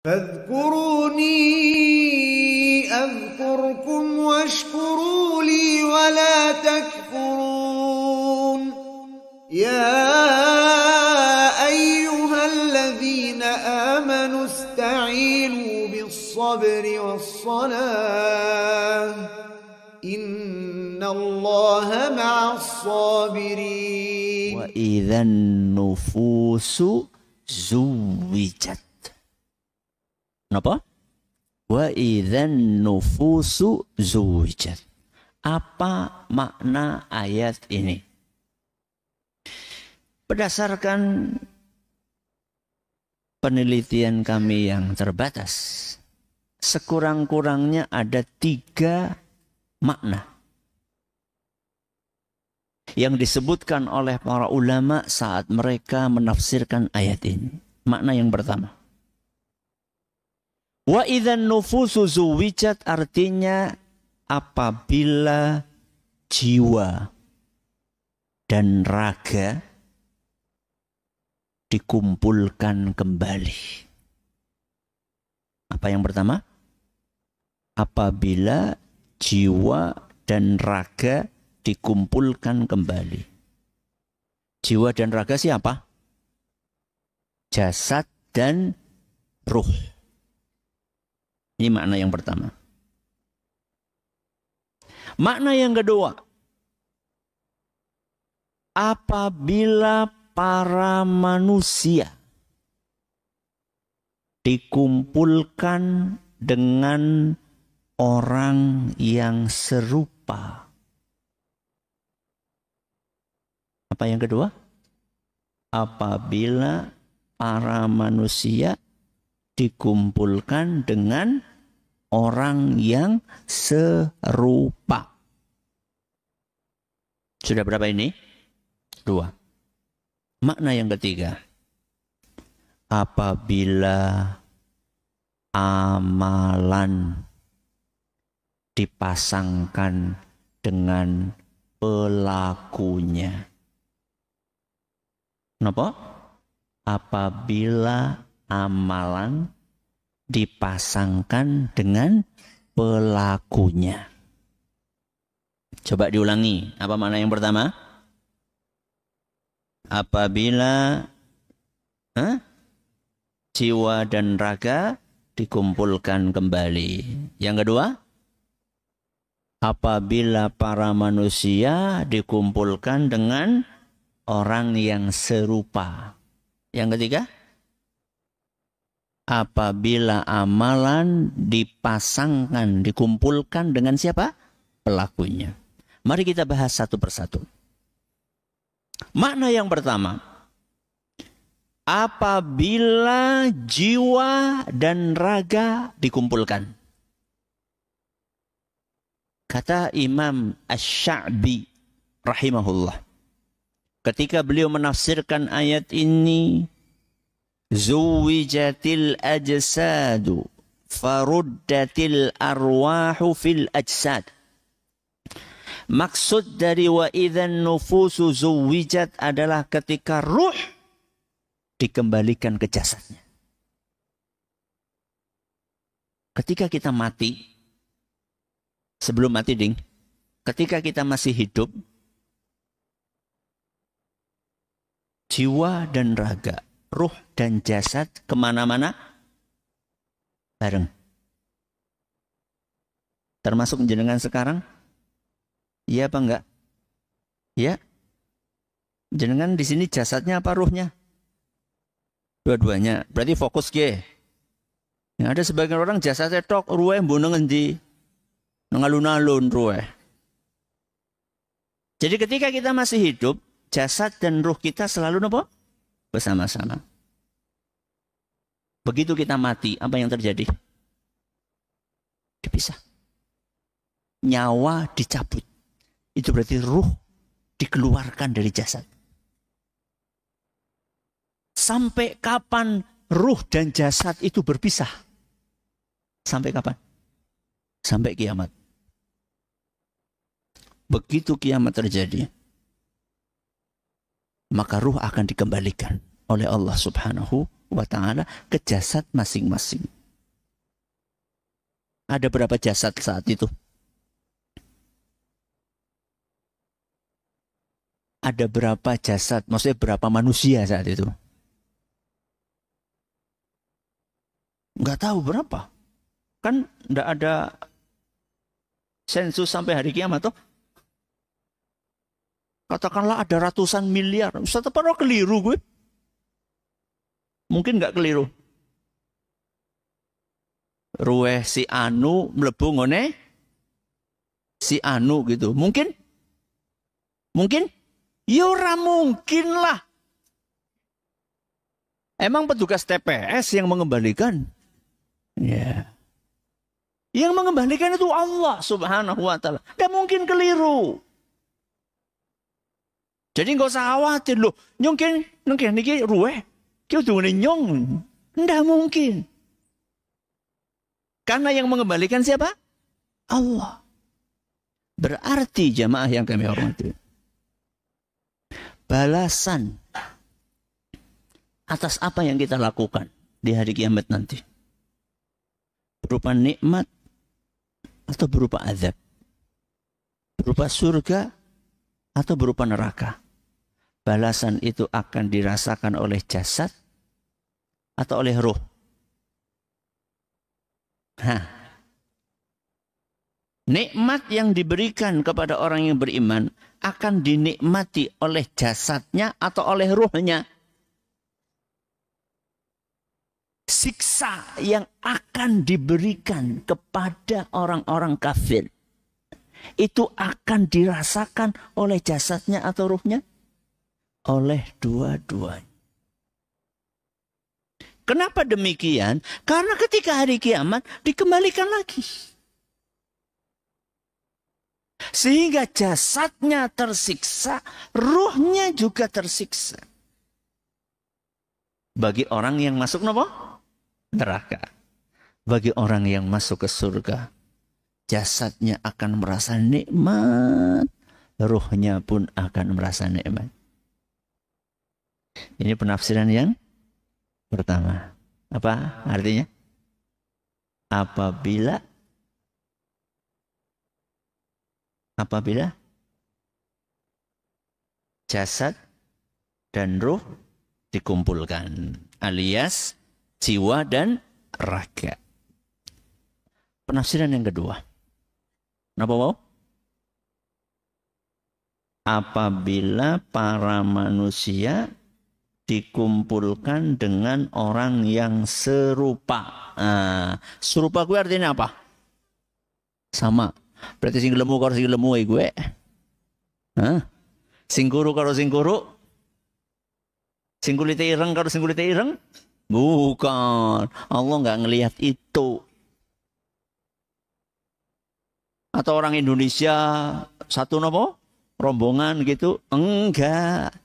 فاذكروني أذكركم واشكروا لي ولا تكفرون يا أيها الذين آمنوا استعينوا بالصبر والصلاة إن الله مع الصابرين وإذا النفوس زوجت. Kenapa? Wa idzan nufusu zuwijat. Apa makna ayat ini? Berdasarkan penelitian kami yang terbatas, sekurang-kurangnya ada 3 makna yang disebutkan oleh para ulama saat mereka menafsirkan ayat ini. Makna yang pertama, wa idzan nufusu zuwijat, artinya apabila jiwa dan raga dikumpulkan kembali. Apa yang pertama? Apabila jiwa dan raga dikumpulkan kembali. Jiwa dan raga siapa? Jasad dan ruh. Ini makna yang pertama. Makna yang kedua, apabila para manusia dikumpulkan dengan orang yang serupa. Apa yang kedua? Apabila para manusia dikumpulkan dengan orang yang serupa. Sudah berapa ini? 2. Makna yang ketiga, apabila amalan dipasangkan dengan pelakunya. Kenapa? Apabila amalan dipasangkan dengan pelakunya. Coba diulangi. Apa makna yang pertama? Apabila jiwa dan raga dikumpulkan kembali. Yang kedua, apabila para manusia dikumpulkan dengan orang yang serupa. Yang ketiga, apabila amalan dipasangkan, dikumpulkan dengan siapa? Pelakunya. Mari kita bahas satu persatu. Makna yang pertama, apabila jiwa dan raga dikumpulkan. Kata Imam Asy-Sya'bi rahimahullah, ketika beliau menafsirkan ayat ini, zuwijatil ajsadu faruddatil arwahu fil ajsad. Maksud dari wa idzan nufusu zuwijat adalah ketika ruh dikembalikan ke jasadnya. Ketika kita mati, sebelum mati ding, ketika kita masih hidup, jiwa dan raga, ruh dan jasad kemana-mana bareng. Termasuk jenengan sekarang? Iya apa enggak? Ya. Jenengan di sini jasadnya apa ruhnya? Dua-duanya. Berarti fokus ke. Yang ada sebagian orang jasadnya tok, ruhe mbono ngendi? Nang alun-alun ruhe. Jadi ketika kita masih hidup, jasad dan ruh kita selalu nopo? Bersama-sama. Begitu kita mati, apa yang terjadi? Dipisah. Nyawa dicabut. Itu berarti ruh dikeluarkan dari jasad. Sampai kapan ruh dan jasad itu berpisah? Sampai kapan? Sampai kiamat. Begitu kiamat terjadi, maka ruh akan dikembalikan oleh Allah Subhanahu wa ta'ala ke jasad masing-masing. Ada berapa jasad saat itu? Ada berapa jasad? Maksudnya berapa manusia saat itu? Nggak tahu berapa. Kan nggak ada sensus sampai hari kiamat toh. Katakanlah ada ratusan miliar. Ustaz apa keliru gue? Mungkin nggak keliru. Ruweh si anu mlebu ngone si anu gitu. Mungkin? Mungkin? Ya ora mungkin lah. Emang petugas TPS yang mengembalikan? Ya. Yang mengembalikan itu Allah Subhanahu wa ta'ala. Tidak mungkin keliru. Jadi nggak usah khawatir loh. Nyongkin niki ruweh. Kau tunggu nyong. Tidak mungkin. Karena yang mengembalikan siapa? Allah. Berarti jamaah yang kami hormati, balasan atas apa yang kita lakukan di hari kiamat nanti berupa nikmat atau berupa azab, berupa surga atau berupa neraka. Balasan itu akan dirasakan oleh jasad atau oleh ruh. Nikmat yang diberikan kepada orang yang beriman akan dinikmati oleh jasadnya atau oleh ruhnya. Siksa yang akan diberikan kepada orang-orang kafir itu akan dirasakan oleh jasadnya atau ruhnya? Oleh dua-duanya. Kenapa demikian? Karena ketika hari kiamat dikembalikan lagi. Sehingga jasadnya tersiksa, ruhnya juga tersiksa. Bagi orang yang masuk neraka. Bagi orang yang masuk ke surga, jasadnya akan merasa nikmat, ruhnya pun akan merasa nikmat. Ini penafsiran yang pertama. Apa artinya? Apabila jasad dan ruh dikumpulkan, alias jiwa dan raga. Penafsiran yang kedua. Kenapa mau? Apabila para manusia dikumpulkan dengan orang yang serupa. Serupa gue artinya apa? Sama. Berarti sing lemu karo sing lemu gue. Sing kuru karo sing kuru. Sing kulite ireng karo sing kulite ireng. Bukan. Allah nggak ngelihat itu. Atau orang Indonesia satu rombongan gitu? Enggak.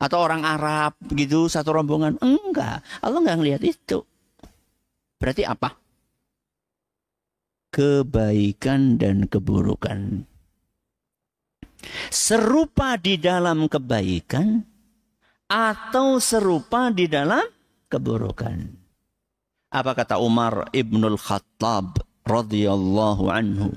Atau orang Arab gitu satu rombongan? Enggak. Allah nggak ngelihat itu. Berarti apa? Kebaikan dan keburukan. Serupa di dalam kebaikan atau serupa di dalam keburukan. Apa kata Umar Ibnul Khattab radhiyallahu anhu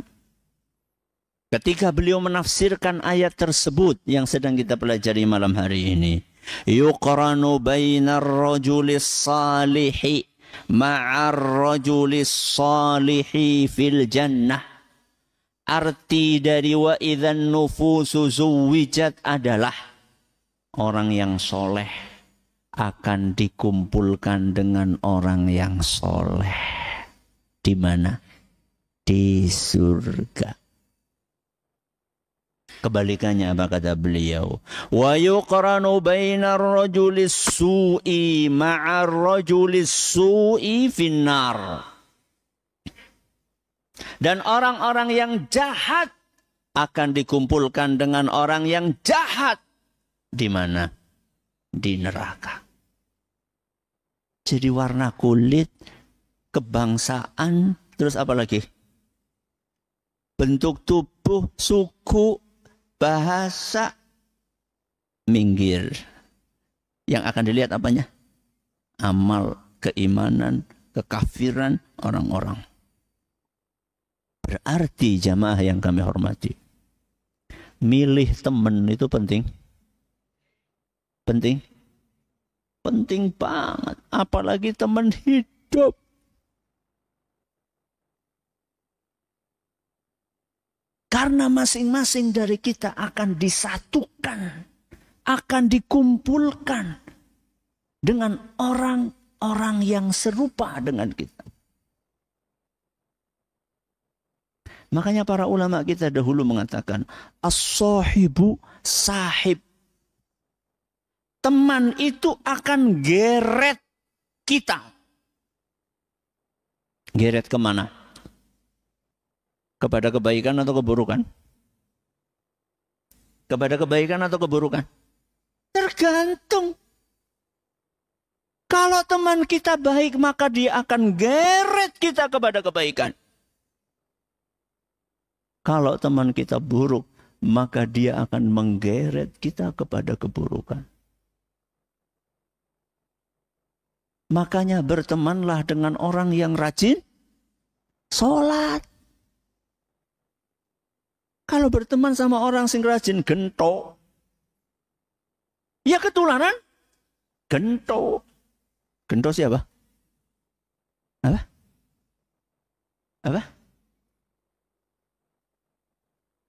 ketika beliau menafsirkan ayat tersebut yang sedang kita pelajari malam hari ini? Yuqranu bainar rajulis salihi ma'ar rajulis salihi fil jannah. Arti dari wa idzan nufusu zuwijat adalah orang yang soleh akan dikumpulkan dengan orang yang soleh. Di mana? Di surga. Kebalikannya apa kata beliau? Wa yuqranu bainar rajulis su'i ma'ar rajulis su'i finnar. Dan orang-orang yang jahat akan dikumpulkan dengan orang yang jahat. Di mana? Di neraka. Jadi warna kulit, kebangsaan, terus apa lagi? Bentuk tubuh, suku, bahasa, minggir. Yang akan dilihat apanya? amal keimanan, kekafiran orang-orang. Berarti jamaah yang kami hormati, milih teman itu penting. Penting. Penting banget. Apalagi teman hidup. Karena masing-masing dari kita akan disatukan, akan dikumpulkan dengan orang-orang yang serupa dengan kita. Makanya para ulama kita dahulu mengatakan, as-sahibu sahib. Teman itu akan geret kita. Geret kemana? Kepada kebaikan atau keburukan? Kepada kebaikan atau keburukan? Tergantung. Kalau teman kita baik, maka dia akan geret kita kepada kebaikan. Kalau teman kita buruk, maka dia akan menggeret kita kepada keburukan. Makanya bertemanlah dengan orang yang rajin sholat. Kalau berteman sama orang sing rajin gento, ya ketularan gento. Gento siapa? Apa? Apa?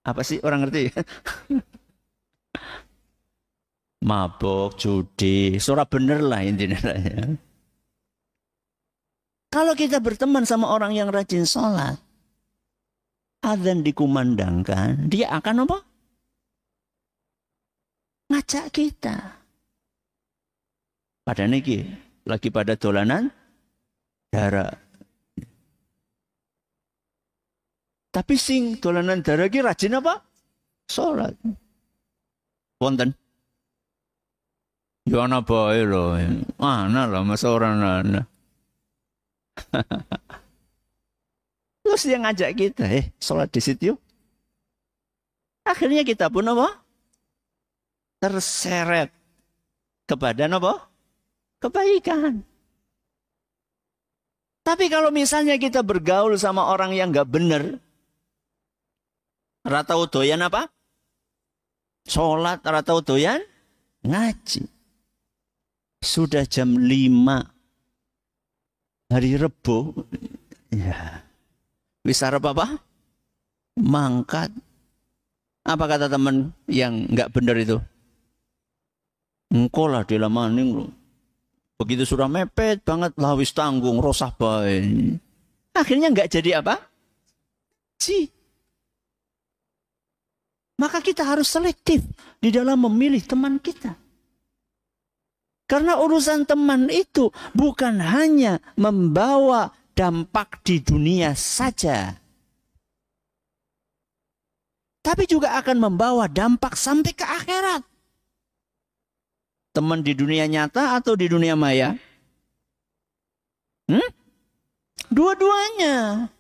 Apa sih, orang ngerti? Mabok, judi, surah bener lah intinya. Kalau kita berteman sama orang yang rajin sholat, adzan dikumandangkan, dia akan apa? Ngajak kita. Pada niki lagi pada dolanan darah. Tapi sing dolanan darah ki rajin apa? Sholat. Wonten. Ya ana bae lho. Ana lah masa orang ana. Terus dia ngajak kita, sholat di situ yuk. Akhirnya kita pun apa? Terseret kepada apa? Kebaikan. Tapi kalau misalnya kita bergaul sama orang yang nggak benar, ratau doyan apa? Sholat, ratau doyan ngaji. Sudah jam 5 hari Rebo, ya, wis arep apa? Mangkat. Apa kata teman yang nggak benar itu? Engkau lah dilamaning lo. Begitu sudah mepet banget lah, wis tanggung rosah bae. Akhirnya nggak jadi apa? Maka kita harus selektif di dalam memilih teman kita. Karena urusan teman itu bukan hanya membawa dampak di dunia saja, tapi juga akan membawa dampak sampai ke akhirat. Teman di dunia nyata atau di dunia maya? Dua-duanya.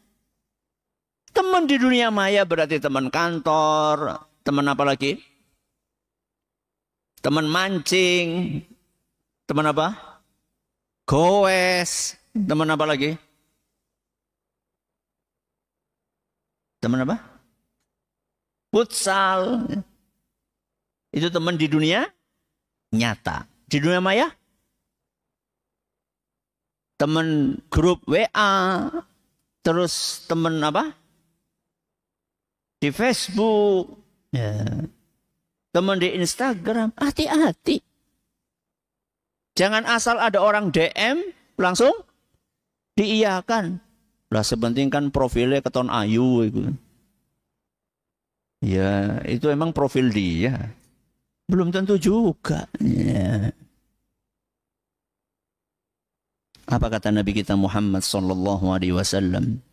Teman di dunia maya berarti teman kantor, teman apa lagi? Teman mancing. Teman apa? Goes. Teman apa lagi? Teman apa? Futsal. Itu teman di dunia nyata. Di dunia maya? Teman grup WA. Terus teman apa? Di Facebook. Ya. Teman di Instagram. Hati-hati. Jangan asal ada orang DM, langsung diiyakan. Lah sepenting kan profilnya keton ayu. Itu. Ya, itu emang profil dia. Belum tentu juga. Ya. Apa kata Nabi kita Muhammad sallallahu alaihi wasallam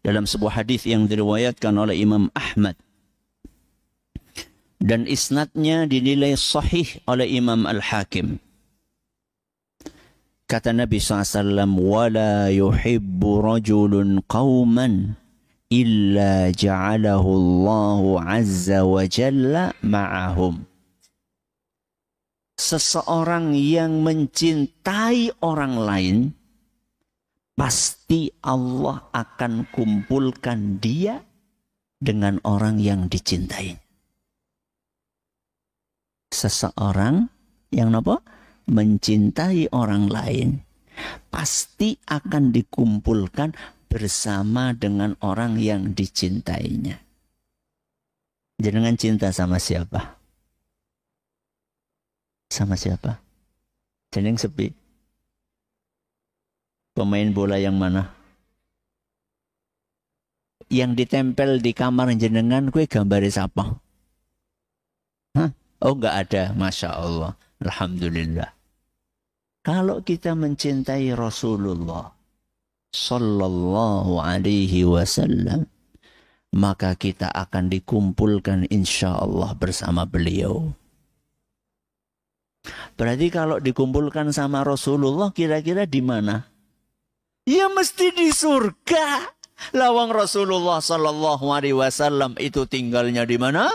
dalam sebuah hadis yang diriwayatkan oleh Imam Ahmad dan isnadnya dinilai sahih oleh Imam Al-Hakim. Kata Nabi SAW, وَلَا يُحِبُّ رَجُلٌ قَوْمًا إِلَّا جَعَلَهُ اللَّهُ عَزَّ وَجَلَّ مَعَهُمْ. seseorang yang mencintai orang lain, pasti Allah akan kumpulkan dia dengan orang yang dicintai. Seseorang yang apa? Mencintai orang lain, pasti akan dikumpulkan bersama dengan orang yang dicintainya. Jenengan cinta sama siapa? Sama siapa? Jeneng sepi. Pemain bola yang mana? Yang ditempel di kamar jenengan, kue gambare siapa? Hah? Oh, enggak ada. Masya Allah. Alhamdulillah. Kalau kita mencintai Rasulullah Sallallahu Alaihi Wasallam, maka kita akan dikumpulkan insya Allah bersama beliau. Berarti kalau dikumpulkan sama Rasulullah, kira-kira di mana? Ya mesti di surga. Lawang Rasulullah Sallallahu Alaihi Wasallam itu tinggalnya di mana?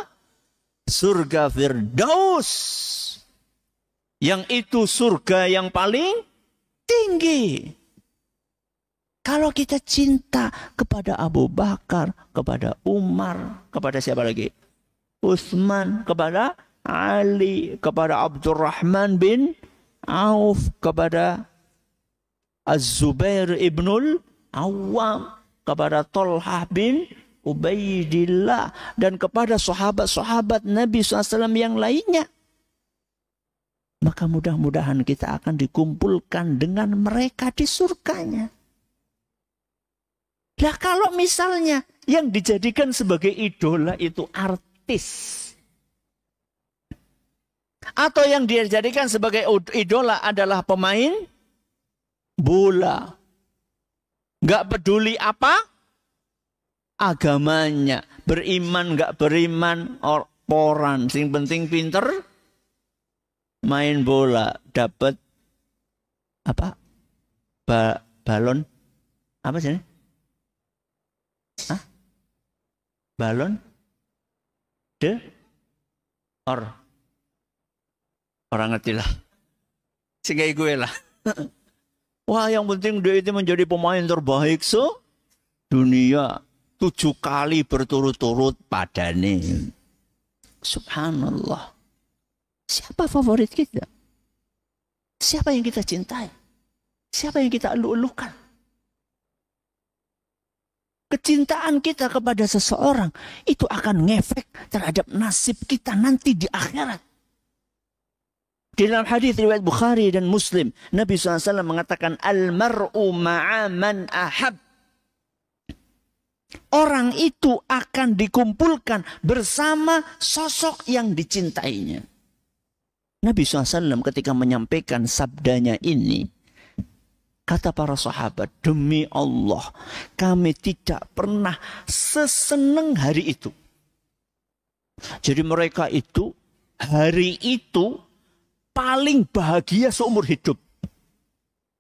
Surga Firdaus. Yang itu surga yang paling tinggi. Kalau kita cinta kepada Abu Bakar, kepada Umar, kepada siapa lagi? Utsman, kepada Ali, kepada Abdurrahman bin Auf, kepada Az-Zubair ibnul Awam, kepada Tolhah bin Ubaidillah, dan kepada sahabat-sahabat Nabi SAW yang lainnya. Maka mudah-mudahan kita akan dikumpulkan dengan mereka di surganya. Lah kalau misalnya yang dijadikan sebagai idola itu artis, atau yang dijadikan sebagai idola adalah pemain bola, nggak peduli apa agamanya, beriman nggak beriman, orang sing penting pinter main bola, dapat apa? Balon apa sih? Hah? Balon orang ngerti lah. Sehingga gue lah. Wah, yang penting dia itu menjadi pemain terbaik dunia 7 kali berturut-turut padane. Subhanallah. Siapa favorit kita? Siapa yang kita cintai? Siapa yang kita elu-elukan? Kecintaan kita kepada seseorang itu akan ngefek terhadap nasib kita nanti di akhirat. Di dalam hadis riwayat Bukhari dan Muslim, Nabi SAW mengatakan, Al-mar'u ma'aman ahab. Orang itu akan dikumpulkan bersama sosok yang dicintainya. Nabi SAW ketika menyampaikan sabdanya ini, kata para sahabat, demi Allah, kami tidak pernah seseneng hari itu. Jadi mereka itu, hari itu, paling bahagia seumur hidup.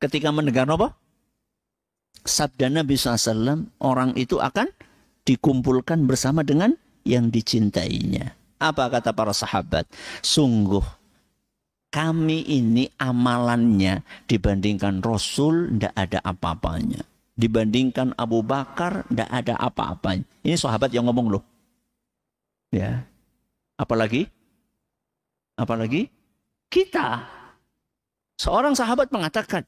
Ketika mendengar apa? Sabda Nabi SAW, orang itu akan dikumpulkan bersama dengan yang dicintainya. Apa kata para sahabat? Sungguh, kami ini amalannya dibandingkan Rasul tidak ada apa-apanya. Dibandingkan Abu Bakar tidak ada apa-apanya. Ini sahabat yang ngomong loh. Ya. Apalagi? Apalagi? Kita. Seorang sahabat mengatakan,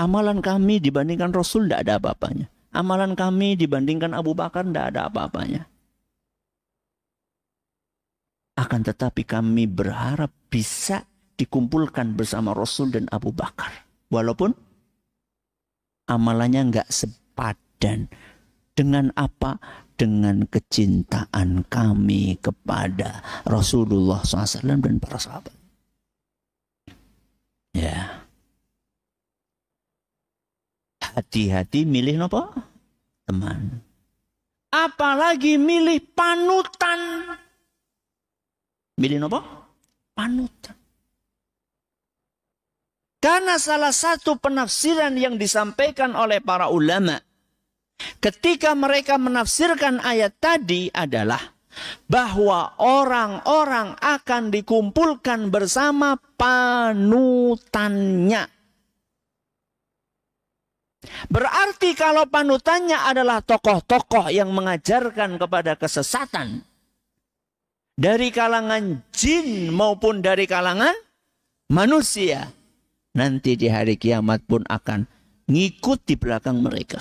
amalan kami dibandingkan Rasul tidak ada apa-apanya. Amalan kami dibandingkan Abu Bakar tidak ada apa-apanya. Akan tetapi kami berharap bisa dikumpulkan bersama Rasul dan Abu Bakar. Walaupun amalannya nggak sepadan. Dengan apa? Dengan kecintaan kami kepada Rasulullah SAW dan para sahabat. Ya. Hati-hati milih apa? Teman. Apalagi milih panutan. Milih apa? Panutan. Karena salah satu penafsiran yang disampaikan oleh para ulama ketika mereka menafsirkan ayat tadi adalah bahwa orang-orang akan dikumpulkan bersama panutannya. Berarti kalau panutannya adalah tokoh-tokoh yang mengajarkan kepada kesesatan, dari kalangan jin maupun dari kalangan manusia, nanti di hari kiamat pun akan ngikut di belakang mereka.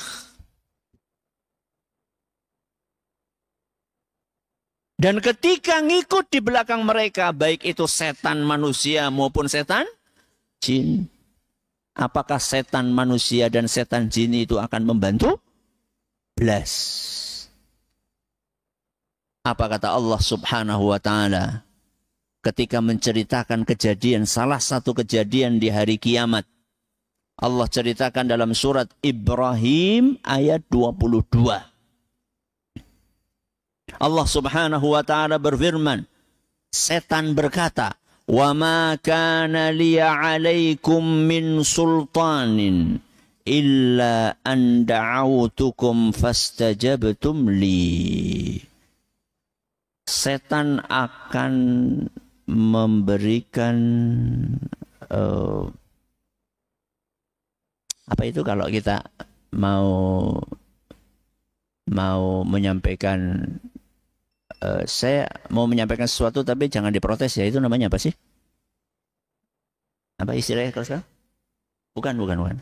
Dan ketika ngikut di belakang mereka, baik itu setan manusia maupun setan jin, apakah setan manusia dan setan jin itu akan membantu? Blas. Apa kata Allah Subhanahu wa ta'ala ketika menceritakan kejadian, salah satu kejadian di hari kiamat? Allah ceritakan dalam surat Ibrahim ayat 22. Allah Subhanahu wa ta'ala berfirman, setan berkata, وَمَا كَانَ لِيَ عَلَيْكُمْ مِنْ سُلْطَانٍ إِلَّا أَنْ دَعَوْتُكُمْ فَاسْتَجَبْتُمْ لِي. Setan akan memberikan apa itu kalau kita mau menyampaikan, saya mau menyampaikan sesuatu tapi jangan diprotes ya, itu namanya apa sih? Apa istilahnya kalau sekarang? Bukan.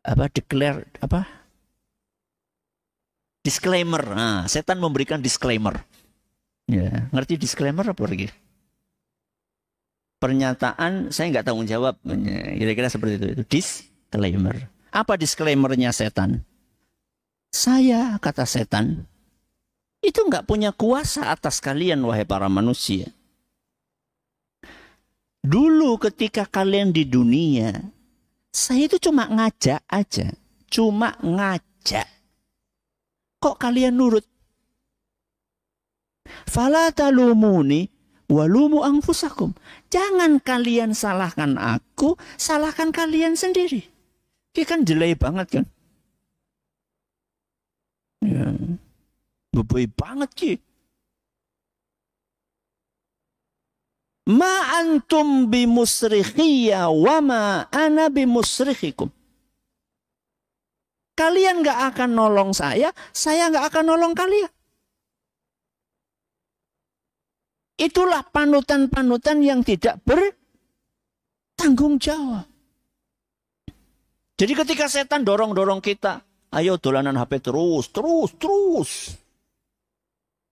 Apa declare apa? Disclaimer. Nah, setan memberikan disclaimer. Ya, ngerti disclaimer apa lagi? Pernyataan saya nggak tanggung jawab, kira-kira seperti itu. Disclaimer. Apa disclaimernya setan? Saya, kata setan, itu nggak punya kuasa atas kalian, wahai para manusia. Dulu ketika kalian di dunia, saya itu cuma ngajak aja. Cuma ngajak. Kok kalian nurut? Fala talumuni walumu anfusakum. Jangan kalian salahkan aku, salahkan kalian sendiri. Ini kan jelek banget kan? Ya. Bebay banget ki. Ma antum bimusrikhiya wa ma ana bimusrikhikum. Kalian gak akan nolong saya gak akan nolong kalian. Itulah panutan-panutan yang tidak bertanggung jawab. Jadi ketika setan dorong-dorong kita, ayo dolanan HP terus.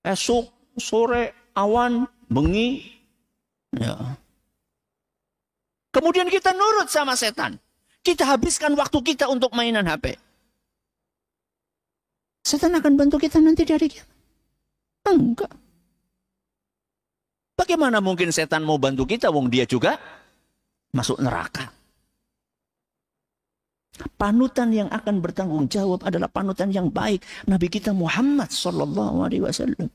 Esok, sore, awan, bengi. Ya. Kemudian kita nurut sama setan. Kita habiskan waktu kita untuk mainan HP. Setan akan bantu kita nanti di hari kiamat? Enggak. Bagaimana mungkin setan mau bantu kita, wong dia juga masuk neraka? Panutan yang akan bertanggung jawab adalah panutan yang baik, Nabi kita Muhammad sallallahu alaihi wasallam.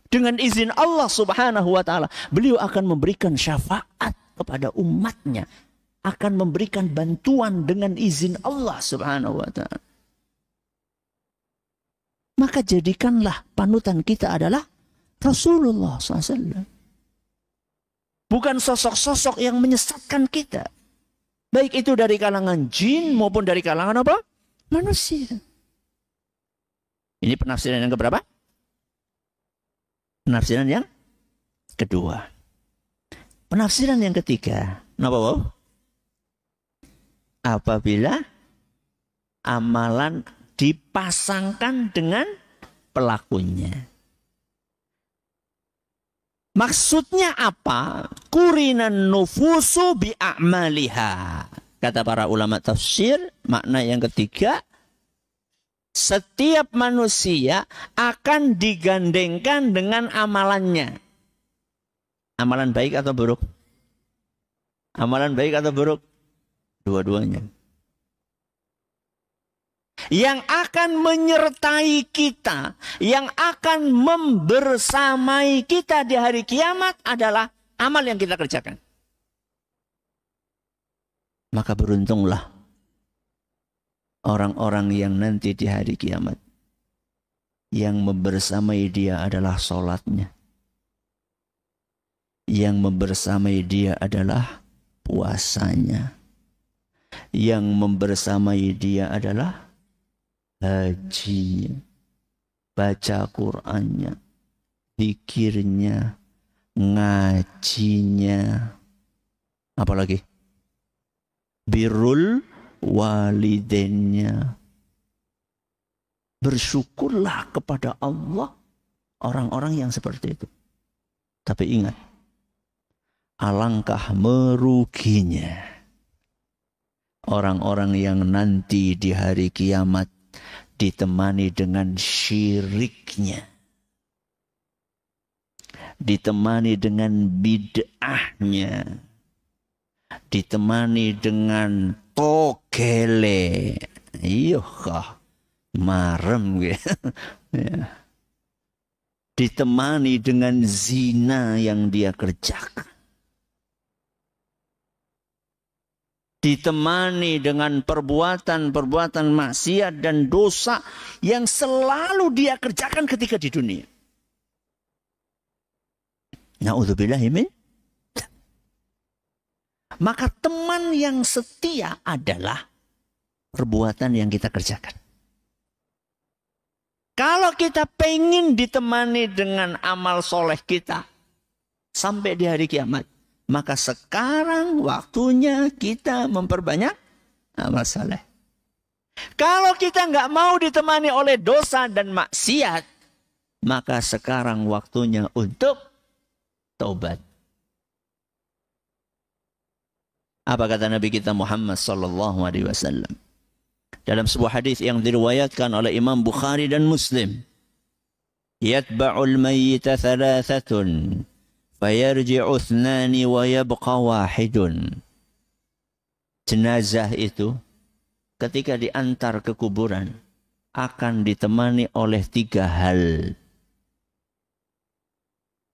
Dengan izin Allah Subhanahu wa taala, beliau akan memberikan syafaat kepada umatnya, akan memberikan bantuan dengan izin Allah Subhanahu wa taala. Maka jadikanlah panutan kita adalah Rasulullah SAW. Bukan sosok-sosok yang menyesatkan kita. Baik itu dari kalangan jin maupun dari kalangan apa? Manusia. Ini penafsiran yang keberapa? Penafsiran yang kedua. Penafsiran yang ketiga. Kenapa, Wow? Apabila amalan dipasangkan dengan pelakunya. Maksudnya apa? Kurinan nufusu bi'a'maliha. Kata para ulama tafsir, makna yang ketiga, setiap manusia akan digandengkan dengan amalannya. Amalan baik atau buruk? Amalan baik atau buruk? Dua-duanya. Yang akan menyertai kita, yang akan membersamai kita di hari kiamat adalah amal yang kita kerjakan. Maka beruntunglah orang-orang yang nanti di hari kiamat, Yang membersamai dia adalah sholatnya. Yang membersamai dia adalah puasanya. Yang membersamai dia adalah hajinya, baca Qur'annya, zikirnya, ngajinya. Apalagi? Birrul walidainnya. Bersyukurlah kepada Allah orang-orang yang seperti itu. Tapi ingat, alangkah meruginya orang-orang yang nanti di hari kiamat ditemani dengan syiriknya, ditemani dengan bid'ahnya, ditemani dengan togele. Iya kah? Marem gitu. Ya. Ditemani dengan zina yang dia kerjakan. Ditemani dengan perbuatan-perbuatan maksiat dan dosa yang selalu dia kerjakan ketika di dunia. Na'udzubillahi min. Maka teman yang setia adalah perbuatan yang kita kerjakan. Kalau kita pengen ditemani dengan amal soleh kita sampai di hari kiamat, maka sekarang waktunya kita memperbanyak amal soleh. Kalau kita nggak mau ditemani oleh dosa dan maksiat, maka sekarang waktunya untuk taubat. Apa kata Nabi kita Muhammad sallallahu alaihi wasallam? Dalam sebuah hadis yang diriwayatkan oleh Imam Bukhari dan Muslim. Yatba'ul mayyita thalathatun fayarji'u ithnani wa yabqa wahidun. Jenazah itu ketika diantar ke kuburan akan ditemani oleh 3 hal.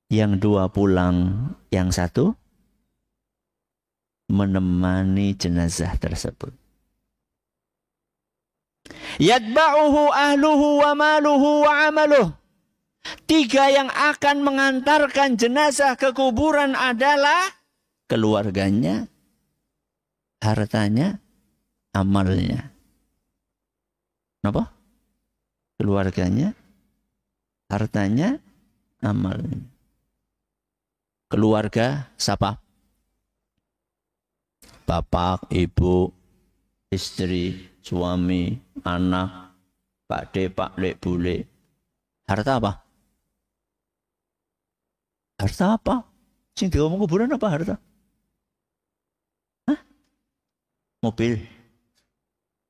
Yang 2 pulang, yang 1 menemani jenazah tersebut. Yatba'uhu ahluhu wa maluhu wa amaluh. 3 yang akan mengantarkan jenazah ke kuburan adalah keluarganya, hartanya, amalnya. Kenapa? Keluarganya, hartanya, amalnya. Keluarga siapa? Bapak, ibu, istri, suami, anak, pak de, pak lek, bule. Harta apa? Harta apa? Sing diomong kuburan apa harta? Hah? Mobil.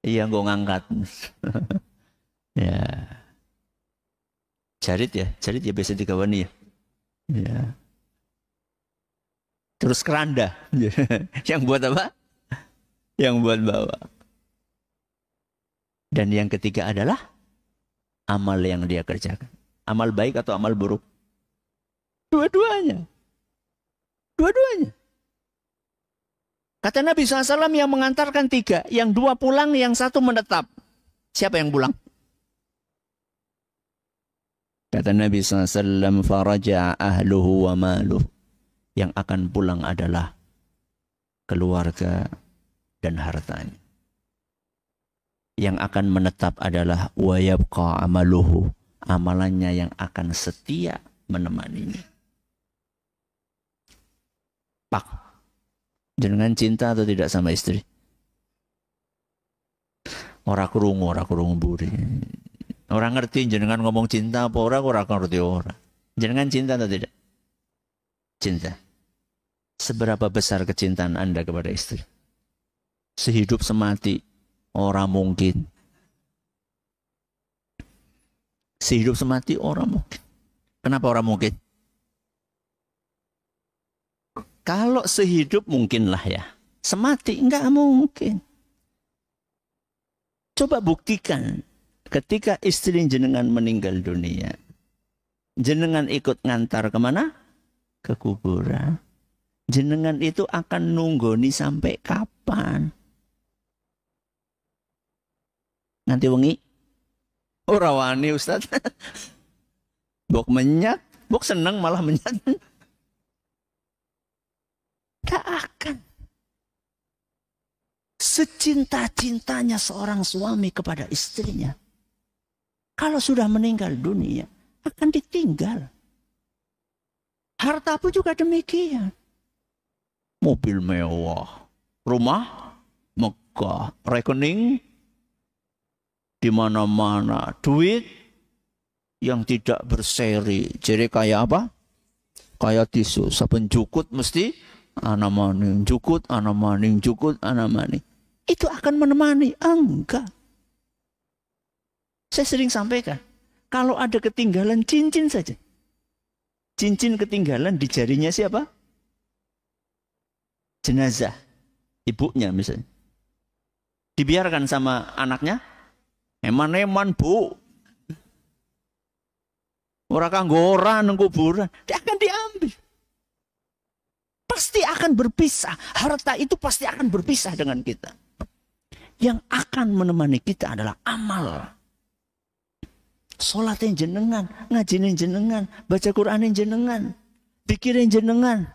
Iya, gue ngangkat. Ya. Jarit ya biasa digawani ya. Ya. Terus keranda. Yang buat apa? Yang buat bawa. Dan yang ketiga adalah amal yang dia kerjakan. Amal baik atau amal buruk? Dua-duanya. Dua-duanya. Kata Nabi SAW yang mengantarkan 3. Yang 2 pulang, yang 1 menetap. Siapa yang pulang? Kata Nabi SAW, faraja ahluhu wa maluh. Yang akan pulang adalah keluarga dan hartanya. Yang akan menetap adalah wa yabqa amaluhu. Amalannya yang akan setia menemaninya. Pak, jenengan cinta atau tidak sama istri? Ora krungu buri. Orang ngerti jenengan ngomong cinta apa ora ngerti ora. Jenengan cinta atau tidak? Cinta. Seberapa besar kecintaan Anda kepada istri? Sehidup semati, ora mungkin. Sehidup semati, ora mungkin. Kenapa ora mungkin? Kalau sehidup mungkinlah ya. Semati enggak mungkin. Coba buktikan ketika istri jenengan meninggal dunia. Jenengan ikut ngantar kemana? Ke kuburan. Jenengan itu akan nunggoni sampai kapan? Nanti wengi. Ora wani Ustaz. Bok menyat, bok seneng malah menyat. Tak akan. Secinta-cintanya seorang suami kepada istrinya, kalau sudah meninggal dunia, akan ditinggal. Harta pun juga demikian. Mobil mewah, rumah megah, rekening di mana-mana, duit yang tidak berseri. Jadi kayak apa? Kayak tisu. Saben jukut mesti ana maning jukut, ana maning jukut, ana maning. Itu akan menemani? Enggak. Saya sering sampaikan, kalau ada ketinggalan cincin saja. Cincin ketinggalan di jarinya siapa? Jenazah. Ibunya misalnya. Dibiarkan sama anaknya? Eman-eman bu. Orang kanggoran nang kuburan. Dia akan diambil. Pasti akan berpisah. Harta itu pasti akan berpisah dengan kita. Yang akan menemani kita adalah amal. Sholatin jenengan, ngajinin jenengan, baca Quranin jenengan, pikirin jenengan.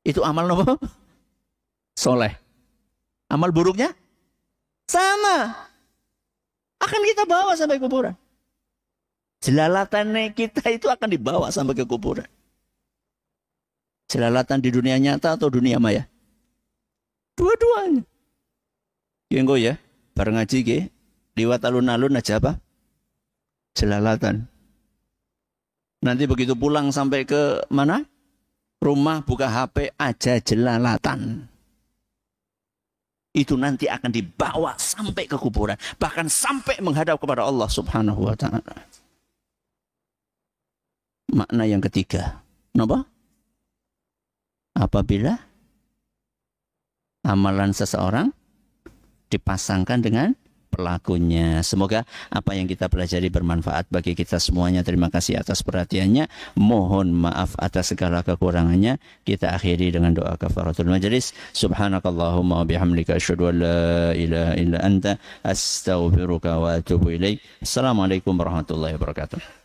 Itu amal apa? Soleh. Amal buruknya? Sama. Akan kita bawa sampai kuburan. Jelalatannya kita itu akan dibawa sampai ke kuburan. Jelalatan di dunia nyata atau dunia maya? Dua-duanya. Yang ya, bareng ngaji ke, liwat alun-alun aja apa? Jelalatan. Nanti begitu pulang sampai ke mana? Rumah buka HP aja jelalatan. Itu nanti akan dibawa sampai ke kuburan. Bahkan sampai menghadap kepada Allah subhanahu wa ta'ala. Makna yang ketiga. Kenapa? Apabila amalan seseorang dipasangkan dengan pelakunya. Semoga apa yang kita pelajari bermanfaat bagi kita semuanya. Terima kasih atas perhatiannya. Mohon maaf atas segala kekurangannya. Kita akhiri dengan doa kafaratul majelis. Subhanakallahumma wa bihamdika asyhadu an la ilaha illa anta astaghfiruka wa atubu ilaik. Assalamualaikum warahmatullahi wabarakatuh.